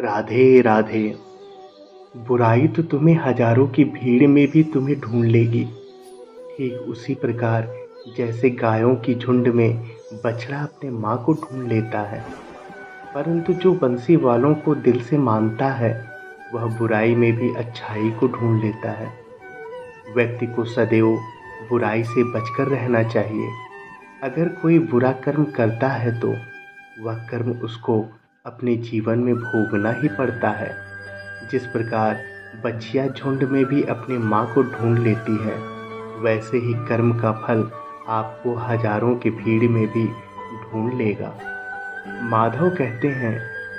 राधे राधे। बुराई तो तुम्हें हजारों की भीड़ में भी तुम्हें ढूंढ लेगी। ठीक उसी प्रकार जैसे गायों की झुंड में बछड़ा अपने माँ को ढूंढ लेता है। परंतु जो बंसी वालों को दिल से मानता है, वह बुराई में भी अच्छाई को ढूंढ लेता है। व्यक्ति को सदैव बुराई से बचकर रहना चाहिए। अगर कोई बुरा कर्म करता है तो वह कर्म उसको अपने जीवन में भोगना ही पड़ता है। जिस प्रकार बछिया झुंड में भी अपनी माँ को ढूंढ लेती है, वैसे ही कर्म का फल आपको हजारों की भीड़ में भी ढूंढ लेगा। माधव कहते हैं,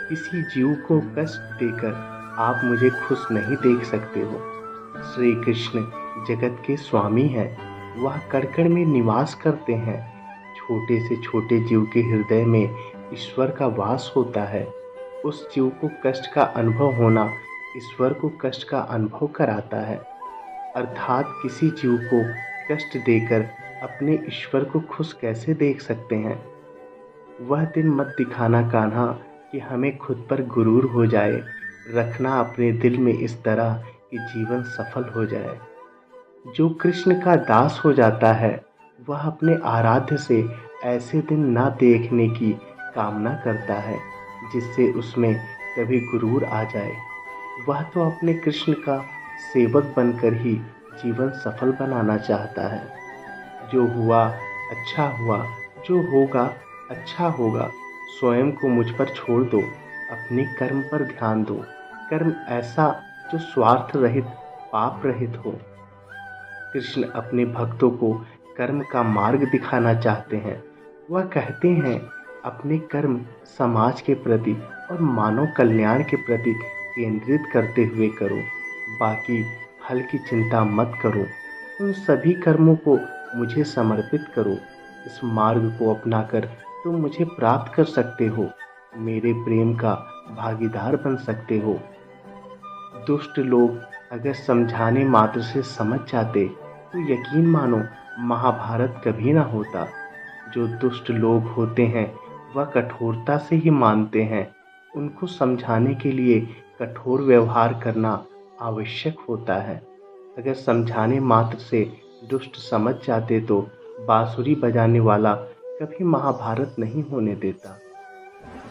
किसी जीव को कष्ट देकर आप मुझे खुश नहीं देख सकते हो। श्री कृष्ण जगत के स्वामी हैं, वह कण में निवास करते हैं। छोटे से छोटे जीव के हृदय में ईश्वर का वास होता है। उस जीव को कष्ट का अनुभव होना ईश्वर को कष्ट का अनुभव कराता है। अर्थात किसी जीव को कष्ट देकर अपने ईश्वर को खुश कैसे देख सकते हैं। वह दिन मत दिखाना कान्हा कि हमें खुद पर गुरूर हो जाए। रखना अपने दिल में इस तरह कि जीवन सफल हो जाए। जो कृष्ण का दास हो जाता है, वह अपने आराध्य से ऐसे दिन ना देखने की कामना करता है जिससे उसमें कभी गुरूर आ जाए। वह तो अपने कृष्ण का सेवक बनकर ही जीवन सफल बनाना चाहता है। जो हुआ अच्छा हुआ, जो होगा अच्छा होगा। स्वयं को मुझ पर छोड़ दो, अपने कर्म पर ध्यान दो। कर्म ऐसा जो स्वार्थ रहित, पाप रहित हो। कृष्ण अपने भक्तों को कर्म का मार्ग दिखाना चाहते हैं। वह कहते हैं, अपने कर्म समाज के प्रति और मानव कल्याण के प्रति केंद्रित करते हुए करो। बाकी फल की चिंता मत करो। उन सभी कर्मों को मुझे समर्पित करो। इस मार्ग को अपनाकर तुम मुझे प्राप्त कर सकते हो। मेरे प्रेम का भागीदार बन सकते हो। दुष्ट लोग अगर समझाने मात्र से समझ जाते तो यकीन मानो महाभारत कभी ना होता। जो दुष्ट लोग होते हैं वह कठोरता से ही मानते हैं। उनको समझाने के लिए कठोर व्यवहार करना आवश्यक होता है। अगर समझाने मात्र से दुष्ट समझ जाते तो बांसुरी बजाने वाला कभी महाभारत नहीं होने देता।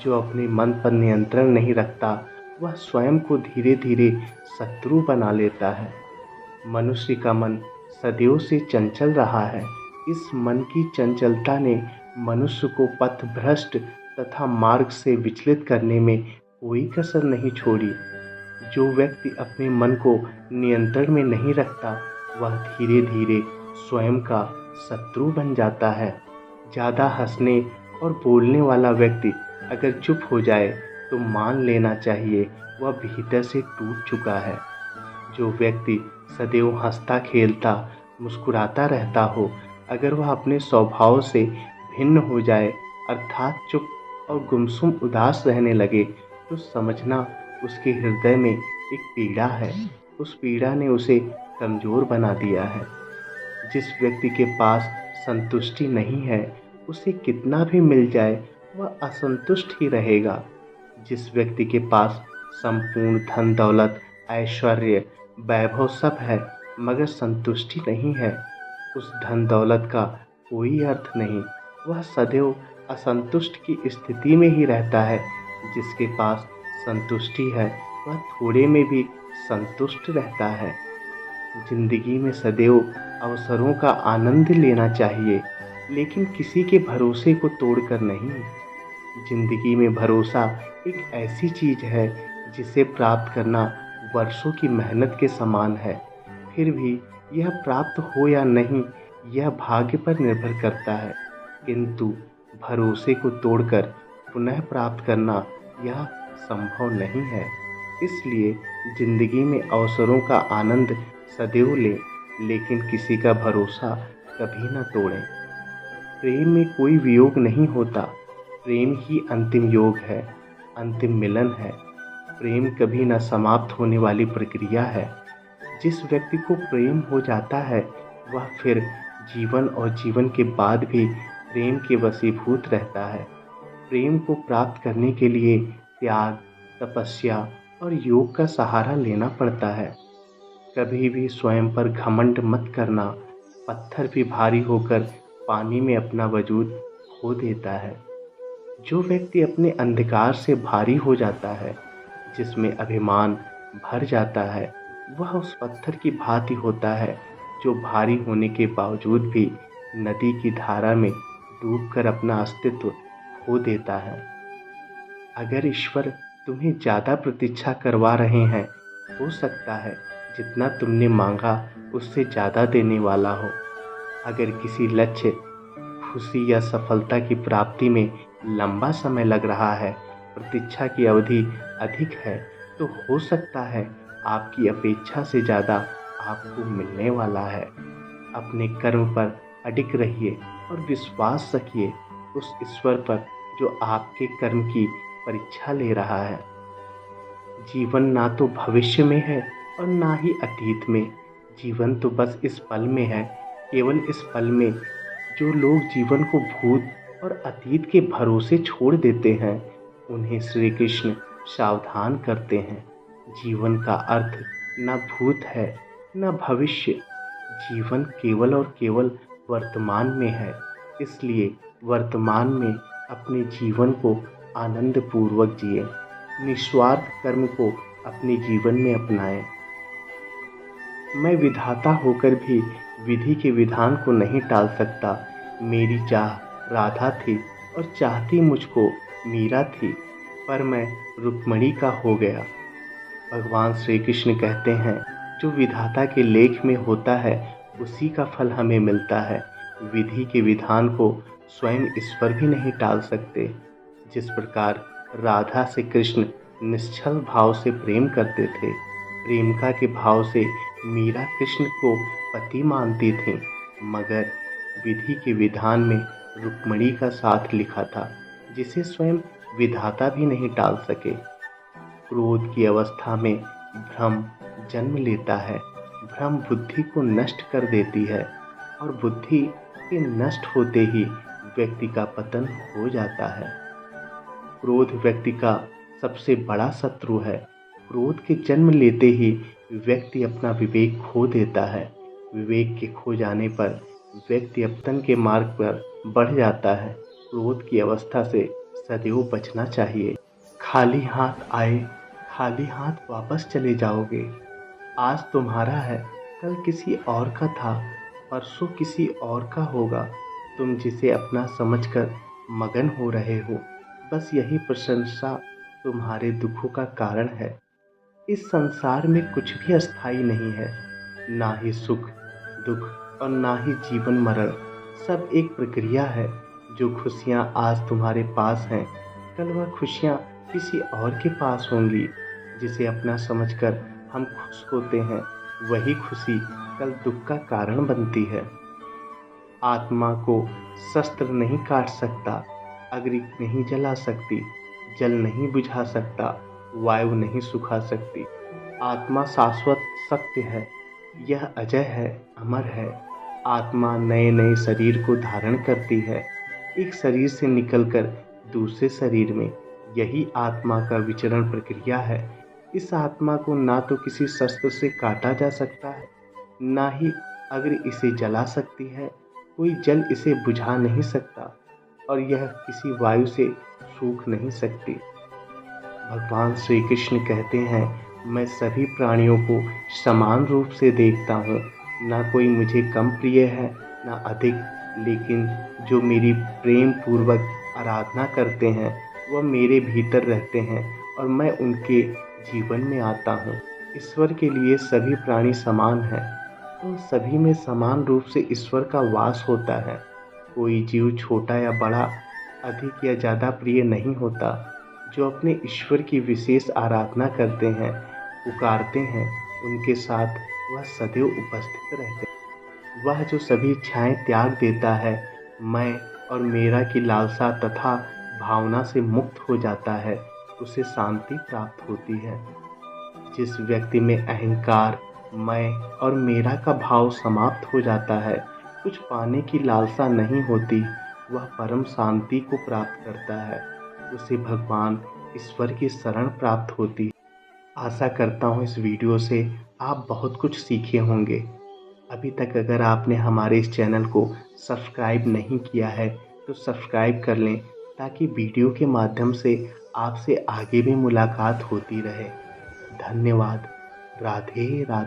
जो अपने मन पर नियंत्रण नहीं रखता, वह स्वयं को धीरे धीरे शत्रु बना लेता है। मनुष्य का मन सदियों से चंचल रहा है। इस मन की चंचलता ने मनुष्य को पथभ्रष्ट तथा मार्ग से विचलित करने में कोई कसर नहीं छोड़ी। जो व्यक्ति अपने मन को नियंत्रण में नहीं रखता, वह धीरे धीरे स्वयं का शत्रु बन जाता है। ज़्यादा हंसने और बोलने वाला व्यक्ति अगर चुप हो जाए तो मान लेना चाहिए वह भीतर से टूट चुका है। जो व्यक्ति सदैव हंसता खेलता मुस्कुराता रहता हो, अगर वह अपने स्वभाव से भिन्न हो जाए, अर्थात चुप और गुमसुम उदास रहने लगे, तो समझना उसके हृदय में एक पीड़ा है। उस पीड़ा ने उसे कमज़ोर बना दिया है। जिस व्यक्ति के पास संतुष्टि नहीं है, उसे कितना भी मिल जाए वह असंतुष्ट ही रहेगा। जिस व्यक्ति के पास संपूर्ण धन दौलत, ऐश्वर्य, वैभव सब है, मगर संतुष्टि नहीं है, उस धन दौलत का कोई अर्थ नहीं। वह सदैव असंतुष्ट की स्थिति में ही रहता है। जिसके पास संतुष्टि है, वह थोड़े में भी संतुष्ट रहता है। जिंदगी में सदैव अवसरों का आनंद लेना चाहिए, लेकिन किसी के भरोसे को तोड़कर नहीं। जिंदगी में भरोसा एक ऐसी चीज है जिसे प्राप्त करना वर्षों की मेहनत के समान है। फिर भी यह प्राप्त हो या नहीं, यह भाग्य पर निर्भर करता है। किंतु भरोसे को तोड़कर पुनः प्राप्त करना यह संभव नहीं है। इसलिए जिंदगी में अवसरों का आनंद सदैव लें, लेकिन किसी का भरोसा कभी न तोड़ें। प्रेम में कोई वियोग नहीं होता। प्रेम ही अंतिम योग है, अंतिम मिलन है। प्रेम कभी न समाप्त होने वाली प्रक्रिया है। जिस व्यक्ति को प्रेम हो जाता है, वह फिर जीवन और जीवन के बाद भी प्रेम के वशीभूत रहता है। प्रेम को प्राप्त करने के लिए त्याग, तपस्या और योग का सहारा लेना पड़ता है। कभी भी स्वयं पर घमंड मत करना। पत्थर भी भारी होकर पानी में अपना वजूद खो देता है। जो व्यक्ति अपने अंधकार से भारी हो जाता है, जिसमें अभिमान भर जाता है, वह उस पत्थर की भांति होता है जो भारी होने के बावजूद भी नदी की धारा में डूबकर अपना अस्तित्व खो देता है। अगर ईश्वर तुम्हें ज़्यादा प्रतीक्षा करवा रहे हैं, हो सकता है जितना तुमने मांगा उससे ज़्यादा देने वाला हो। अगर किसी लक्ष्य, खुशी या सफलता की प्राप्ति में लंबा समय लग रहा है, प्रतीक्षा की अवधि अधिक है, तो हो सकता है आपकी अपेक्षा से ज़्यादा आपको मिलने वाला है। अपने कर्म पर अडिग रहिए और विश्वास रखिए उस ईश्वर पर जो आपके कर्म की परीक्षा ले रहा है। जीवन ना तो भविष्य में है और ना ही अतीत में। जीवन तो बस इस पल में है, केवल इस पल में। जो लोग जीवन को भूत और अतीत के भरोसे छोड़ देते हैं, उन्हें श्री कृष्ण सावधान करते हैं। जीवन का अर्थ न भूत है न भविष्य। जीवन केवल और केवल वर्तमान में है। इसलिए वर्तमान में अपने जीवन को आनंद पूर्वक जिए। निस्वार्थ कर्म को अपने जीवन में अपनाएं। मैं विधाता होकर भी विधि के विधान को नहीं टाल सकता। मेरी चाह राधा थी और चाहती मुझको मीरा थी, पर मैं रुक्मणी का हो गया। भगवान श्री कृष्ण कहते हैं, जो विधाता के लेख में होता है उसी का फल हमें मिलता है। विधि के विधान को स्वयं ईश्वर भी नहीं टाल सकते। जिस प्रकार राधा से कृष्ण निश्चल भाव से प्रेम करते थे, प्रेमिका के भाव से मीरा कृष्ण को पति मानती थी, मगर विधि के विधान में रुक्मणी का साथ लिखा था, जिसे स्वयं विधाता भी नहीं टाल सके। क्रोध की अवस्था में भ्रम जन्म लेता है। भ्रम बुद्धि को नष्ट कर देती है और बुद्धि के नष्ट होते ही व्यक्ति का पतन हो जाता है। क्रोध व्यक्ति का सबसे बड़ा शत्रु है। क्रोध के जन्म लेते ही व्यक्ति अपना विवेक खो देता है। विवेक के खो जाने पर व्यक्ति पतन के मार्ग पर बढ़ जाता है। क्रोध की अवस्था से सदैव बचना चाहिए। खाली हाथ आए, खाली हाथ वापस चले जाओगे। आज तुम्हारा है, कल किसी और का था, परसों किसी और का होगा। तुम जिसे अपना समझकर मगन हो रहे हो, बस यही प्रशंसा तुम्हारे दुखों का कारण है। इस संसार में कुछ भी अस्थायी नहीं है, ना ही सुख दुख और ना ही जीवन मरण। सब एक प्रक्रिया है। जो खुशियाँ आज तुम्हारे पास हैं, कल वह खुशियाँ किसी और के पास होंगी। जिसे अपना समझकर हम खुश होते हैं, वही खुशी कल दुख का कारण बनती है। आत्मा को शस्त्र नहीं काट सकता, अग्नि नहीं जला सकती, जल नहीं बुझा सकता, वायु नहीं सुखा सकती। आत्मा शाश्वत सत्य है, यह अजय है, अमर है। आत्मा नए नए शरीर को धारण करती है, एक शरीर से निकलकर दूसरे शरीर में। यही आत्मा का विचरण प्रक्रिया है। इस आत्मा को ना तो किसी शस्त्र से काटा जा सकता है, ना ही अग्नि इसे जला सकती है। कोई जल इसे बुझा नहीं सकता और यह किसी वायु से सूख नहीं सकती। भगवान श्री कृष्ण कहते हैं, मैं सभी प्राणियों को समान रूप से देखता हूँ। ना कोई मुझे कम प्रिय है ना अधिक, लेकिन जो मेरी प्रेम पूर्वक आराधना करते हैं वह मेरे भीतर रहते हैं और मैं उनके जीवन में आता हूँ। ईश्वर के लिए सभी प्राणी समान हैं और सभी में समान रूप से ईश्वर का वास होता है। कोई जीव छोटा या बड़ा, अधिक या ज़्यादा प्रिय नहीं होता। जो अपने ईश्वर की विशेष आराधना करते हैं, पुकारते हैं, उनके साथ वह सदैव उपस्थित रहते हैं। वह जो सभी इच्छाएं त्याग देता है, मैं और मेरा की लालसा तथा भावना से मुक्त हो जाता है, उसे शांति प्राप्त होती है। जिस व्यक्ति में अहंकार, मैं और मेरा का भाव समाप्त हो जाता है, कुछ पाने की लालसा नहीं होती, वह परम शांति को प्राप्त करता है। उसे भगवान ईश्वर की शरण प्राप्त होती है। आशा करता हूँ इस वीडियो से आप बहुत कुछ सीखे होंगे। अभी तक अगर आपने हमारे इस चैनल को सब्सक्राइब नहीं किया है तो सब्सक्राइब कर लें, ताकि वीडियो के माध्यम से आपसे आगे भी मुलाकात होती रहे। धन्यवाद। राधे राधे।